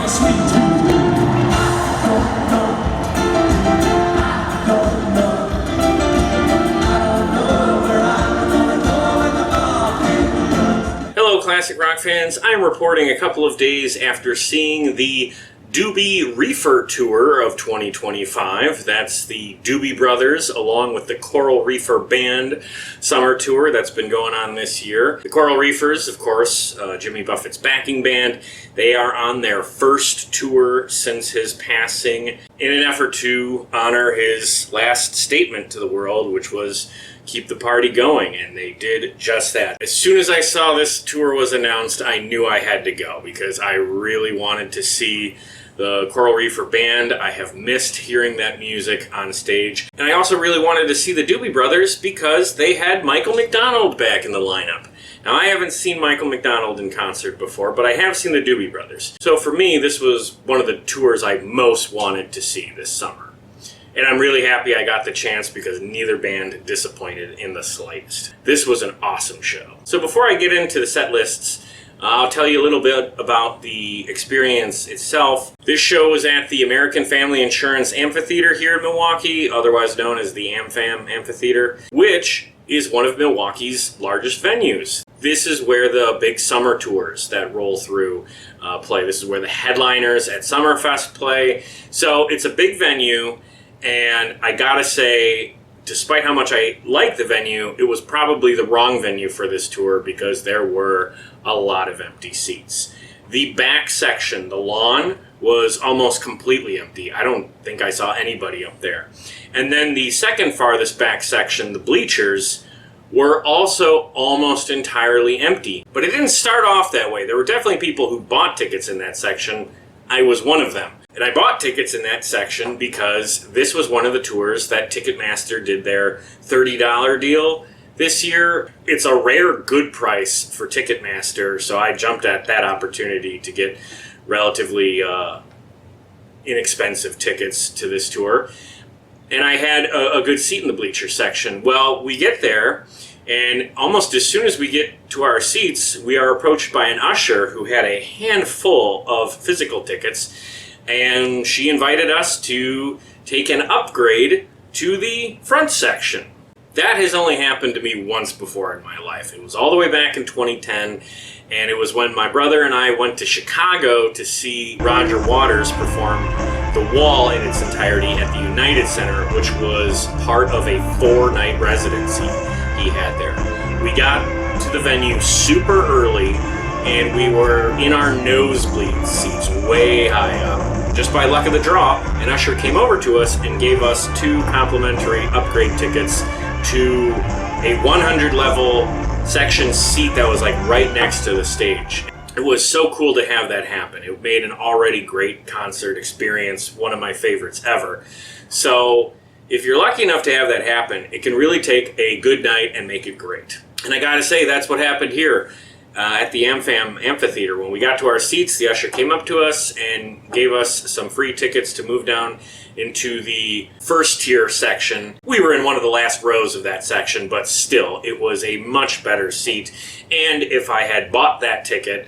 Hello classic rock fans, I'm reporting a couple of days after seeing the Doobie Reefer tour of 2025. That's the Doobie Brothers along with the Coral Reefer Band summer tour that's been going on this year. The Coral Reefers, of course, Jimmy Buffett's backing band, they are on their first tour since his passing in an effort to honor his last statement to the world, which was keep the party going, and they did just that. As soon as I saw this tour was announced, I knew I had to go because I really wanted to see the Coral Reefer Band. I have missed hearing that music on stage. And I also really wanted to see the Doobie Brothers because they had Michael McDonald back in the lineup. Now, I haven't seen Michael McDonald in concert before, but I have seen the Doobie Brothers. So for me, this was one of the tours I most wanted to see this summer. And I'm really happy I got the chance because neither band disappointed in the slightest. This was an awesome show. So before I get into the set lists, I'll tell you a little bit about the experience itself. This show was at the American Family Insurance Amphitheater here in Milwaukee, otherwise known as the AmFam Amphitheater, which is one of Milwaukee's largest venues. This is where the big summer tours that roll through play. This is where the headliners at Summerfest play. So it's a big venue, and I gotta say, despite how much I like the venue, it was probably the wrong venue for this tour because there were a lot of empty seats. The back section, the lawn, was almost completely empty. I don't think I saw anybody up there. And then the second farthest back section, the bleachers, were also almost entirely empty. But it didn't start off that way. There were definitely people who bought tickets in that section. I was one of them. And I bought tickets in that section because this was one of the tours that Ticketmaster did their $30 deal this year. It's a rare good price for Ticketmaster, so I jumped at that opportunity to get relatively inexpensive tickets to this tour. And I had a good seat in the bleacher section. Well, we get there, and almost as soon as we get to our seats, we are approached by an usher who had a handful of physical tickets, and she invited us to take an upgrade to the front section. That has only happened to me once before in my life. It was all the way back in 2010, and it was when my brother and I went to Chicago to see Roger Waters perform The Wall in its entirety at the United Center, which was part of a 4-night residency he had there. We got to the venue super early, and we were in our nosebleed seats way high up. Just by luck of the draw, an usher came over to us and gave us 2 complimentary upgrade tickets to a 100 level section seat that was like right next to the stage. It was so cool to have that happen. It made an already great concert experience one of my favorites ever. So if you're lucky enough to have that happen, it can really take a good night and make it great. And I gotta say, that's what happened here at the AmFam Amphitheater. When we got to our seats, the usher came up to us and gave us some free tickets to move down into the first tier section. We were in one of the last rows of that section, but still, it was a much better seat. And if I had bought that ticket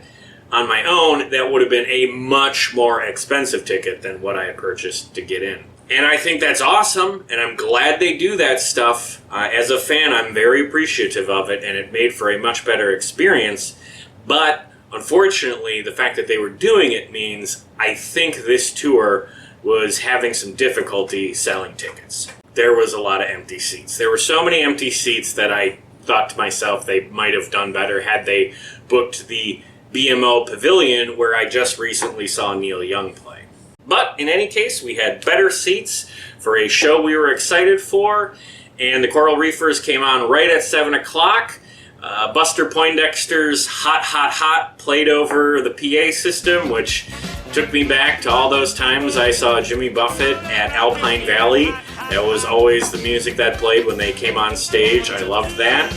on my own, that would have been a much more expensive ticket than what I had purchased to get in. And I think that's awesome, and I'm glad they do that stuff. As a fan, I'm very appreciative of it, and it made for a much better experience. But unfortunately, the fact that they were doing it means I think this tour was having some difficulty selling tickets. There was a lot of empty seats. There were so many empty seats that I thought to myself they might have done better had they booked the BMO Pavilion, where I just recently saw Neil Young play. But in any case, we had better seats for a show we were excited for, and the Coral Reefers came on right at 7 o'clock. Buster Poindexter's Hot, Hot, Hot played over the PA system, which took me back to all those times I saw Jimmy Buffett at Alpine Valley. That was always the music that played when they came on stage. I loved that.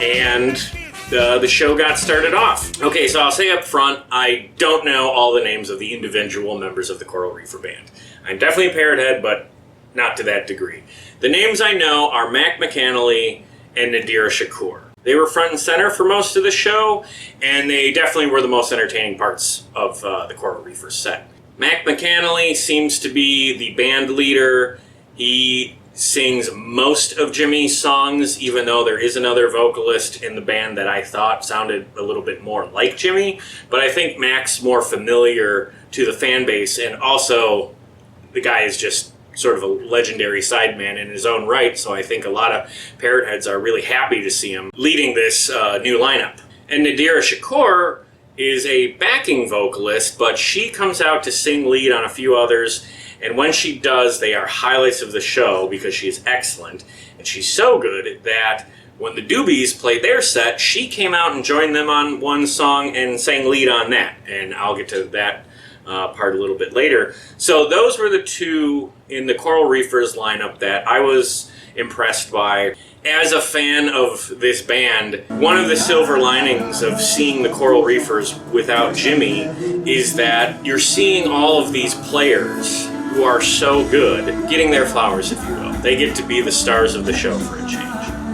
And the show got started off. Okay, so I'll say up front, I don't know all the names of the individual members of the Coral Reefer Band. I'm definitely a parrot head, but not to that degree. The names I know are Mac McAnally and Nadira Shakur. They were front and center for most of the show, and they definitely were the most entertaining parts of the Coral Reefer set. Mac McAnally seems to be the band leader. He sings most of Jimmy's songs, even though there is another vocalist in the band that I thought sounded a little bit more like Jimmy. But I think Mac's more familiar to the fan base, and also the guy is just sort of a legendary sideman in his own right, so I think a lot of Parrot heads are really happy to see him leading this new lineup. And Nadira Shakur is a backing vocalist, but she comes out to sing lead on a few others, and when she does, they are highlights of the show because she's excellent. And she's so good that when the Doobies played their set, she came out and joined them on one song and sang lead on that. And I'll get to that part a little bit later. So those were the two in the Coral Reefers lineup that I was impressed by. As a fan of this band, one of the silver linings of seeing the Coral Reefers without Jimmy is that you're seeing all of these players who are so good getting their flowers, if you will. They get to be the stars of the show for a change.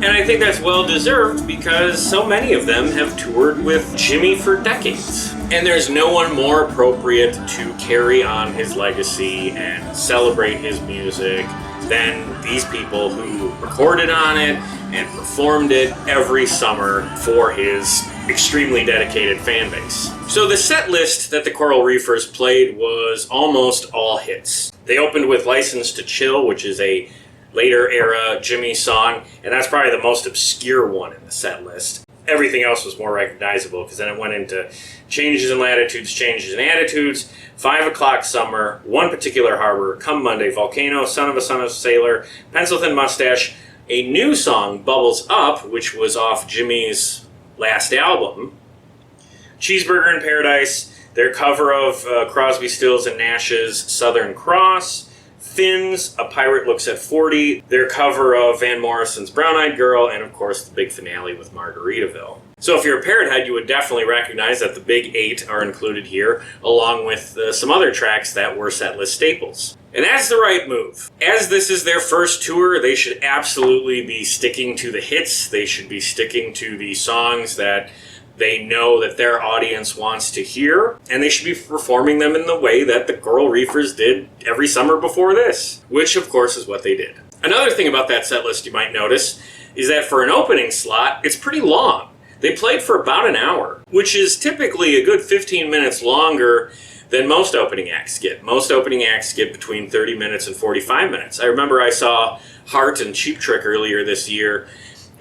And I think that's well deserved because so many of them have toured with Jimmy for decades. And there's no one more appropriate to carry on his legacy and celebrate his music than these people who recorded on it and performed it every summer for his extremely dedicated fan base. So the set list that the Coral Reefers played was almost all hits. They opened with License to Chill, which is a later era Jimmy song, and that's probably the most obscure one in the set list. Everything else was more recognizable because then it went into Changes in Latitudes, Changes in Attitudes, 5 O'Clock Summer, One Particular Harbor, Come Monday, Volcano, Son of a Sailor, Pencil Thin Mustache, a new song, Bubbles Up, which was off Jimmy's last album, Cheeseburger in Paradise, their cover of Crosby, Stills and Nash's Southern Cross, Fins, A Pirate Looks at 40, their cover of Van Morrison's Brown Eyed Girl, and of course the big finale with Margaritaville. So if you're a Parrot head, you would definitely recognize that the big 8 are included here, along with some other tracks that were setlist staples. And that's the right move. As this is their first tour, they should absolutely be sticking to the hits. They should be sticking to the songs that they know that their audience wants to hear, and they should be performing them in the way that the Coral Reefers did every summer before this, which of course is what they did. Another thing about that set list you might notice is that for an opening slot, it's pretty long. They played for about an hour, which is typically a good 15 minutes longer than most opening acts get. Most opening acts get between 30 minutes and 45 minutes. I remember I saw Heart and Cheap Trick earlier this year,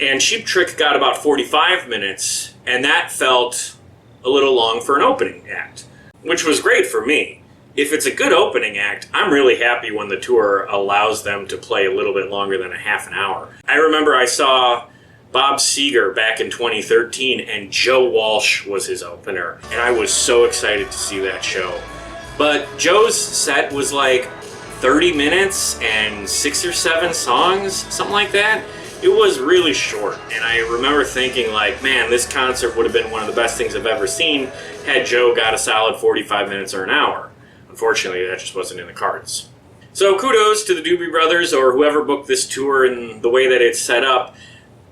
and Cheap Trick got about 45 minutes, and that felt a little long for an opening act, which was great for me. If it's a good opening act, I'm really happy when the tour allows them to play a little bit longer than a half an hour. I remember I saw Bob Seger back in 2013, and Joe Walsh was his opener, and I was so excited to see that show. But Joe's set was like 30 minutes and 6 or 7 songs, something like that. It was really short, and I remember thinking like, man, this concert would have been one of the best things I've ever seen had Joe got a solid 45 minutes or an hour. Unfortunately, that just wasn't in the cards. So kudos to the Doobie Brothers or whoever booked this tour and the way that it's set up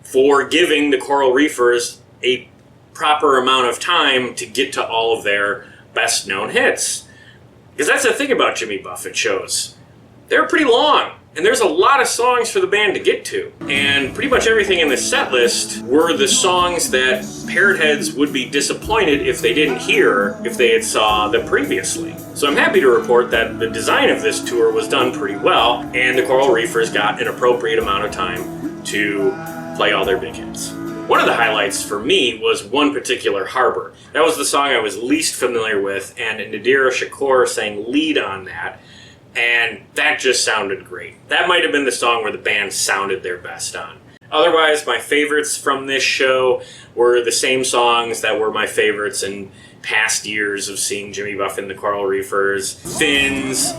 for giving the Coral Reefers a proper amount of time to get to all of their best known hits. Because that's the thing about Jimmy Buffett shows. They're pretty long. And there's a lot of songs for the band to get to. And pretty much everything in the set list were the songs that Parrot heads would be disappointed if they didn't hear if they had saw them previously. So I'm happy to report that the design of this tour was done pretty well, and the Coral Reefers got an appropriate amount of time to play all their big hits. One of the highlights for me was One Particular Harbor. That was the song I was least familiar with, and Nadira Shakur sang lead on that. And that just sounded great. That might have been the song where the band sounded their best on. Otherwise, my favorites from this show were the same songs that were my favorites in past years of seeing Jimmy Buffett and the Coral Reefers. Fins,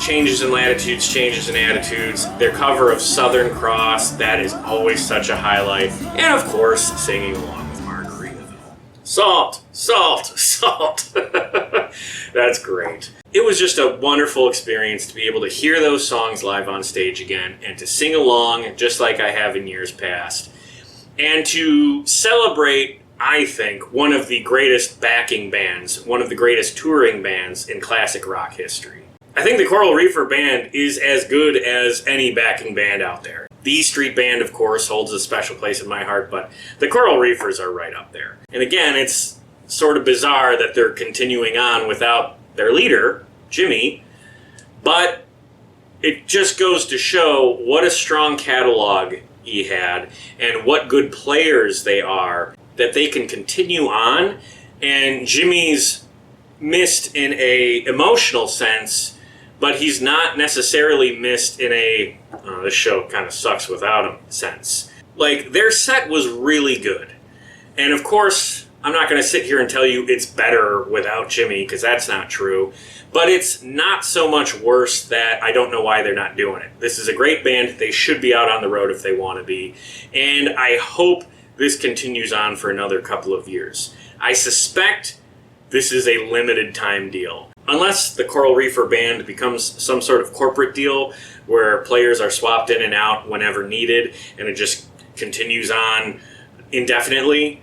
Changes in Latitudes, Changes in Attitudes, their cover of Southern Cross, that is always such a highlight. And of course, singing along with Margaritaville. Salt, salt, salt. That's great. It was just a wonderful experience to be able to hear those songs live on stage again and to sing along just like I have in years past. and to celebrate, I think, one of the greatest backing bands, one of the greatest touring bands in classic rock history. I think the Coral Reefer Band is as good as any backing band out there. The E Street Band, of course, holds a special place in my heart, but the Coral Reefers are right up there. And again, it's sort of bizarre that they're continuing on without their leader, Jimmy, but it just goes to show what a strong catalog he had and what good players they are, that they can continue on. And Jimmy's missed in a emotional sense, but he's not necessarily missed in a this show kind of sucks without him sense. Like, their set was really good. And of course, I'm not going to sit here and tell you it's better without Jimmy, because that's not true. But it's not so much worse that I don't know why they're not doing it. This is a great band. They should be out on the road if they want to be. And I hope this continues on for another couple of years. I suspect this is a limited time deal. Unless the Coral Reefer Band becomes some sort of corporate deal where players are swapped in and out whenever needed and it just continues on indefinitely.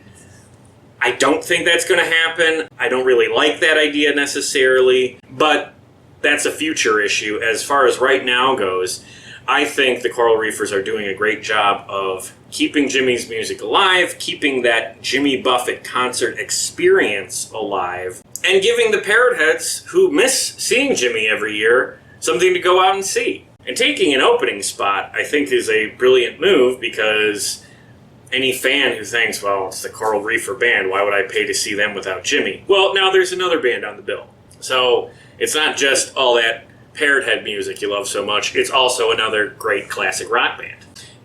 I don't think that's going to happen. I don't really like that idea necessarily, but that's a future issue. As far as right now goes, I think the Coral Reefers are doing a great job of keeping Jimmy's music alive, keeping that Jimmy Buffett concert experience alive, and giving the Parrot Heads, who miss seeing Jimmy every year, something to go out and see. And taking an opening spot, I think, is a brilliant move, because any fan who thinks, well, it's the Coral Reefer Band, why would I pay to see them without Jimmy? Well, now there's another band on the bill. So it's not just all that Parrot Head music you love so much, it's also another great classic rock band.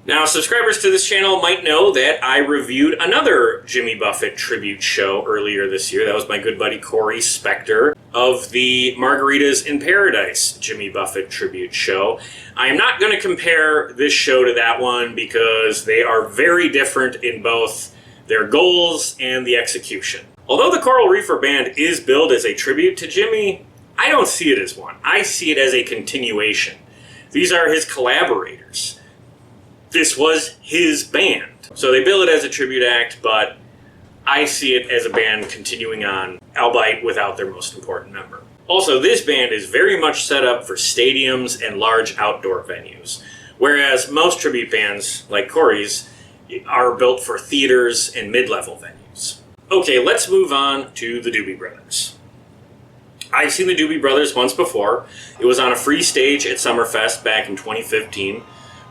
Now, subscribers to this channel might know that I reviewed another Jimmy Buffett tribute show earlier this year. That was my good buddy Corey Spector of the Margaritas in Paradise Jimmy Buffett tribute show. I am not going to compare this show to that one because they are very different in both their goals and the execution. Although the Coral Reefer Band is billed as a tribute to Jimmy, I don't see it as one. I see it as a continuation. These are his collaborators. This was his band. So they bill it as a tribute act, but I see it as a band continuing on, albeit without their most important member. Also, this band is very much set up for stadiums and large outdoor venues, whereas most tribute bands, like Corey's, are built for theaters and mid-level venues. Okay, let's move on to the Doobie Brothers. I've seen the Doobie Brothers once before. It was on a free stage at Summerfest back in 2015.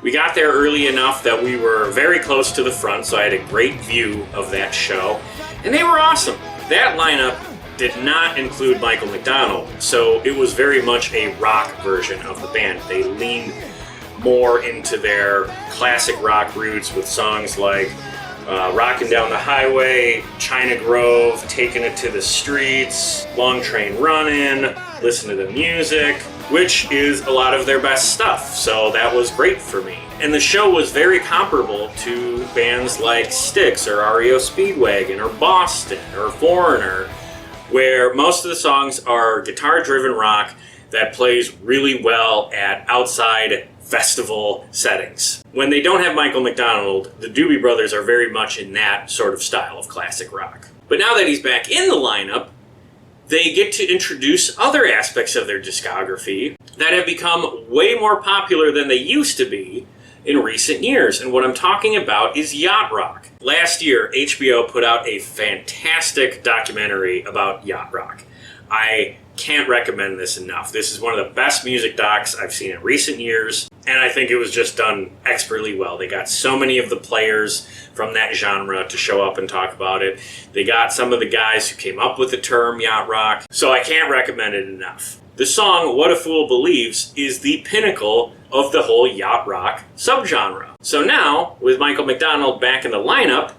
We got there early enough that we were very close to the front, so I had a great view of that show. And they were awesome. That lineup did not include Michael McDonald, so it was very much a rock version of the band. They leaned more into their classic rock roots with songs like Rockin' Down the Highway, China Grove, Taking It to the Streets, Long Train Runnin', Listen to the Music, which is a lot of their best stuff, so that was great for me. And the show was very comparable to bands like Styx or REO Speedwagon or Boston or Foreigner, where most of the songs are guitar-driven rock that plays really well at outside festival settings. When they don't have Michael McDonald, the Doobie Brothers are very much in that sort of style of classic rock. But now that he's back in the lineup, they get to introduce other aspects of their discography that have become way more popular than they used to be in recent years. And what I'm talking about is yacht rock. Last year, HBO put out a fantastic documentary about yacht rock. I can't recommend this enough. This is one of the best music docs I've seen in recent years, and I think it was just done expertly well. They got so many of the players from that genre to show up and talk about it. They got some of the guys who came up with the term yacht rock, so I can't recommend it enough. The song What a Fool Believes is the pinnacle of the whole yacht rock subgenre. So now, with Michael McDonald back in the lineup,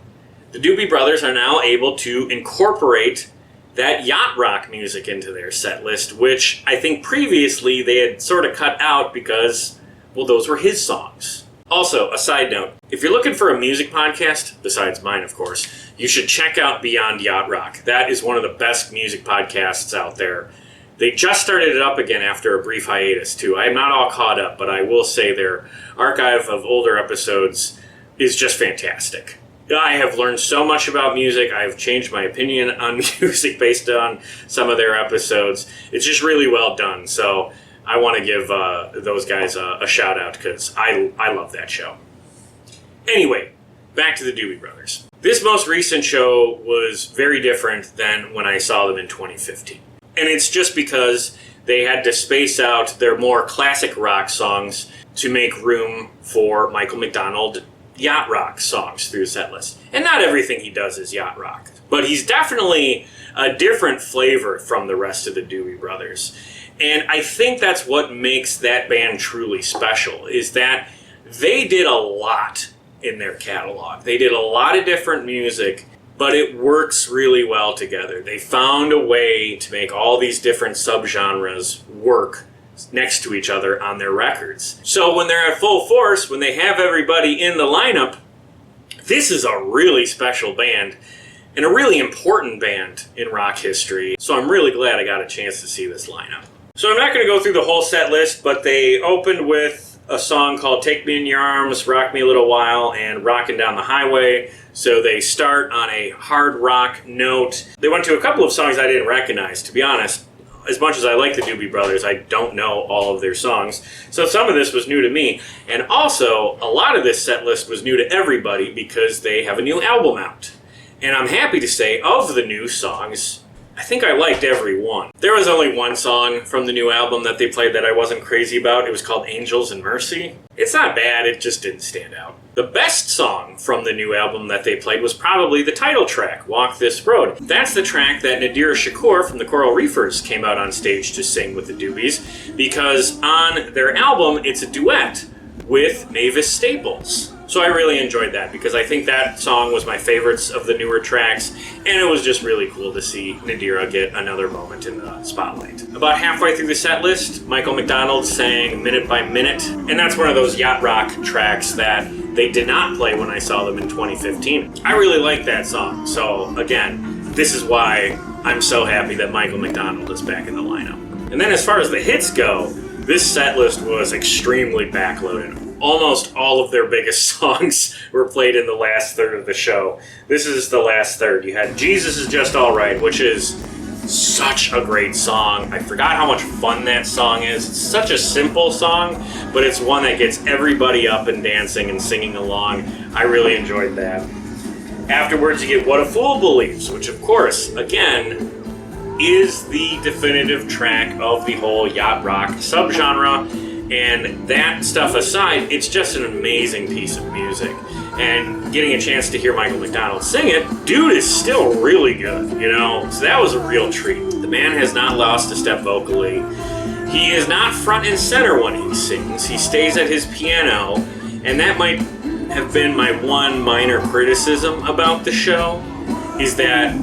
the Doobie Brothers are now able to incorporate that yacht rock music into their set list, which I think previously they had sort of cut out because, well, those were his songs. Also, a side note, if you're looking for a music podcast, besides mine of course, you should check out Beyond Yacht Rock. That is one of the best music podcasts out there. They just started it up again after a brief hiatus too. I am not all caught up, but I will say their archive of older episodes is just fantastic. I have learned so much about music. I've changed my opinion on music based on some of their episodes. It's just really well done. So I want to give those guys a shout out because I love that show. Anyway, back to the Doobie Brothers. This most recent show was very different than when I saw them in 2015. And it's just because they had to space out their more classic rock songs to make room for Michael McDonald yacht rock songs through the set list. And not everything he does is yacht rock, but he's definitely a different flavor from the rest of the Doobie Brothers. And I think that's what makes that band truly special, is that they did a lot in their catalog. They did a lot of different music, but it works really well together. They found a way to make all these different subgenres work next to each other on their records. So when they're at full force, when they have everybody in the lineup, this is a really special band and a really important band in rock history. So I'm really glad I got a chance to see this lineup. So I'm not going to go through the whole set list, but they opened with a song called Take Me in Your Arms, Rock Me a Little While, and Rockin' Down the Highway. So they start on a hard rock note. They went to a couple of songs I didn't recognize, to be honest. As much as I like the Doobie Brothers, I don't know all of their songs. So some of this was new to me. And also, a lot of this set list was new to everybody because they have a new album out. And I'm happy to say, of the new songs, I think I liked every one. There was only one song from the new album that they played that I wasn't crazy about. It was called Angels and Mercy. It's not bad, it just didn't stand out. The best song from the new album that they played was probably the title track, Walk This Road. That's the track that Nadira Shakur from the Coral Reefers came out on stage to sing with the Doobies, because on their album it's a duet with Mavis Staples. So I really enjoyed that because I think that song was my favorites of the newer tracks, and it was just really cool to see Nadira get another moment in the spotlight. About halfway through the set list, Michael McDonald sang Minute by Minute, and that's one of those yacht rock tracks that they did not play when I saw them in 2015. I really like that song, so again, this is why I'm so happy that Michael McDonald is back in the lineup. And then as far as the hits go, this set list was extremely backloaded. Almost all of their biggest songs were played in the last third of the show. This is the last third. You had Jesus Is Just Alright, which is such a great song. I forgot how much fun that song is. It's such a simple song, but it's one that gets everybody up and dancing and singing along. I really enjoyed that. Afterwards, you get What a Fool Believes, which of course, again, is the definitive track of the whole yacht rock subgenre. And that stuff aside, it's just an amazing piece of music. And getting a chance to hear Michael McDonald sing it, dude is still really good, you know? So that was a real treat. The man has not lost a step vocally. He is not front and center when he sings. He stays at his piano, and that might have been my one minor criticism about the show, is that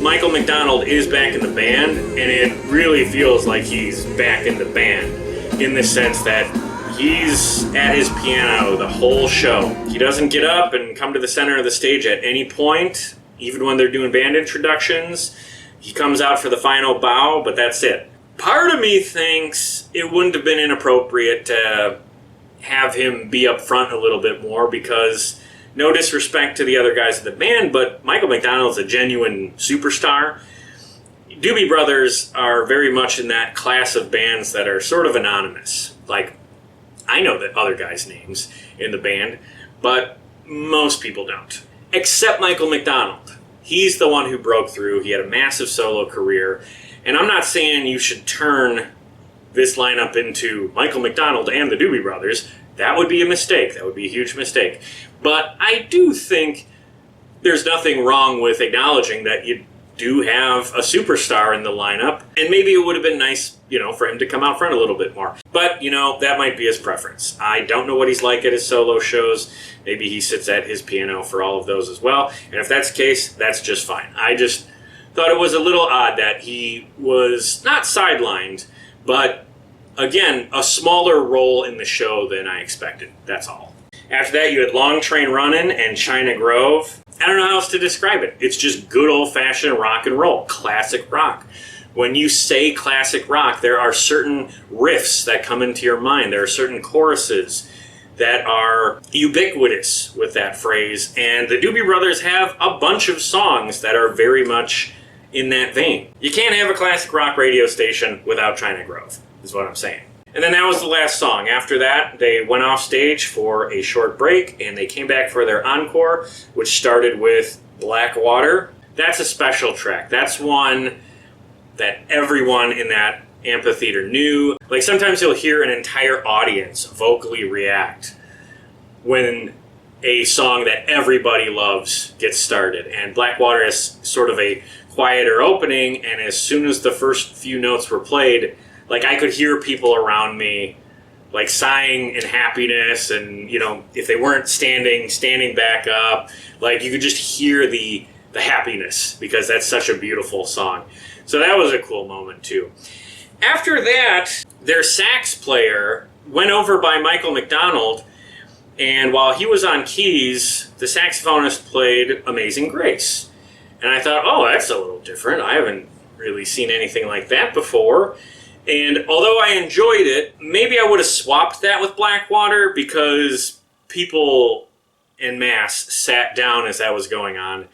Michael McDonald is back in the band, and it really feels like he's back in the band. In the sense that he's at his piano the whole show. He doesn't get up and come to the center of the stage at any point, even when they're doing band introductions. He comes out for the final bow, but that's it. Part of me thinks it wouldn't have been inappropriate to have him be up front a little bit more, because no disrespect to the other guys in the band, but Michael McDonald's a genuine superstar. Doobie Brothers are very much in that class of bands that are sort of anonymous. Like, I know the other guys' names in the band, but most people don't. Except Michael McDonald. He's the one who broke through. He had a massive solo career. And I'm not saying you should turn this lineup into Michael McDonald and the Doobie Brothers. That would be a mistake. That would be a huge mistake. But I do think there's nothing wrong with acknowledging that you do have a superstar in the lineup, and maybe it would have been nice, for him to come out front a little bit more. But, that might be his preference. I don't know what he's like at his solo shows. Maybe he sits at his piano for all of those as well, and if that's the case, that's just fine. I just thought it was a little odd that he was not sidelined, but, again, a smaller role in the show than I expected. That's all. After that, you had Long Train Runnin' and China Grove. I don't know how else to describe it. It's just good old-fashioned rock and roll, classic rock. When you say classic rock, there are certain riffs that come into your mind. There are certain choruses that are ubiquitous with that phrase, and the Doobie Brothers have a bunch of songs that are very much in that vein. You can't have a classic rock radio station without China Grove, is what I'm saying. And then that was the last song. After that, they went off stage for a short break, and they came back for their encore, which started with Black Water. That's a special track. That's one that everyone in that amphitheater knew. Like, sometimes you'll hear an entire audience vocally react when a song that everybody loves gets started. And Black Water is sort of a quieter opening, and as soon as the first few notes were played, like, I could hear people around me, like, sighing in happiness, and, you know, if they weren't standing back up. Like, you could just hear the happiness, because that's such a beautiful song. So that was a cool moment, too. After that, their sax player went over by Michael McDonald, and while he was on keys, the saxophonist played Amazing Grace. And I thought, oh, that's a little different. I haven't really seen anything like that before. And although I enjoyed it, maybe I would have swapped that with Blackwater, because people en masse sat down as that was going on.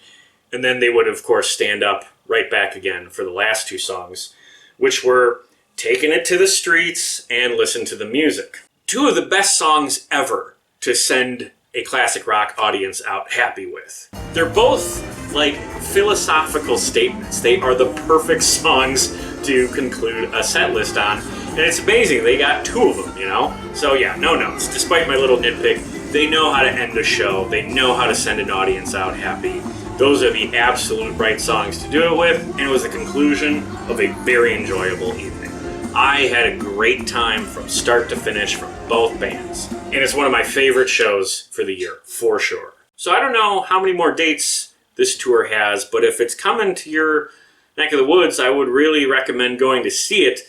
And then they would, of course, stand up right back again for the last two songs, which were Taking It to the Streets and Listen to the Music. Two of the best songs ever to send a classic rock audience out happy with. They're both like philosophical statements. They are the perfect songs to conclude a set list on. And it's amazing, they got two of them, you know? So yeah, no notes. Despite my little nitpick, they know how to end a show. They know how to send an audience out happy. Those are the absolute right songs to do it with, and it was the conclusion of a very enjoyable evening. I had a great time from start to finish from both bands, and it's one of my favorite shows for the year, for sure. So I don't know how many more dates this tour has, but if it's coming to your neck of the woods, I would really recommend going to see it.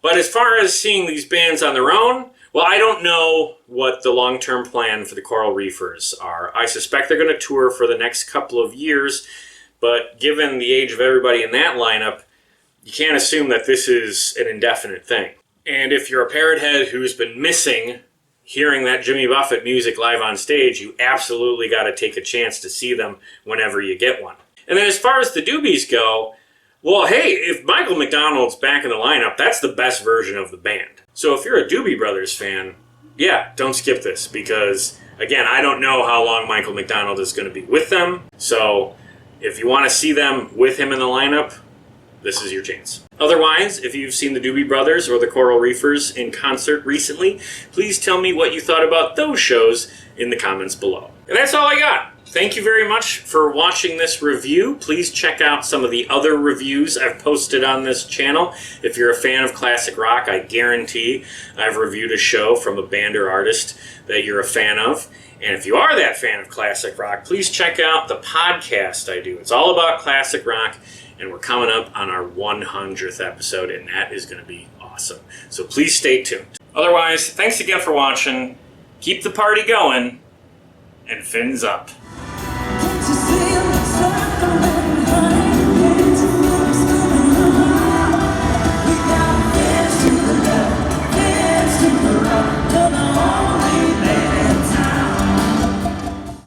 But as far as seeing these bands on their own, well, I don't know what the long-term plan for the Coral Reefers are. I suspect they're going to tour for the next couple of years, but given the age of everybody in that lineup, you can't assume that this is an indefinite thing. And if you're a parrot head who's been missing hearing that Jimmy Buffett music live on stage, you absolutely got to take a chance to see them whenever you get one. And then as far as the Doobies go, well, hey, if Michael McDonald's back in the lineup, that's the best version of the band. So if you're a Doobie Brothers fan, yeah, don't skip this, because, again, I don't know how long Michael McDonald is going to be with them. So if you want to see them with him in the lineup, this is your chance. Otherwise, if you've seen the Doobie Brothers or the Coral Reefers in concert recently, please tell me what you thought about those shows in the comments below. And that's all I got. Thank you very much for watching this review. Please check out some of the other reviews I've posted on this channel. If you're a fan of classic rock, I guarantee I've reviewed a show from a band or artist that you're a fan of. And if you are that fan of classic rock, please check out the podcast I do. It's all about classic rock, and we're coming up on our 100th episode, and that is going to be awesome. So please stay tuned. Otherwise, thanks again for watching. Keep the party going, and fins up.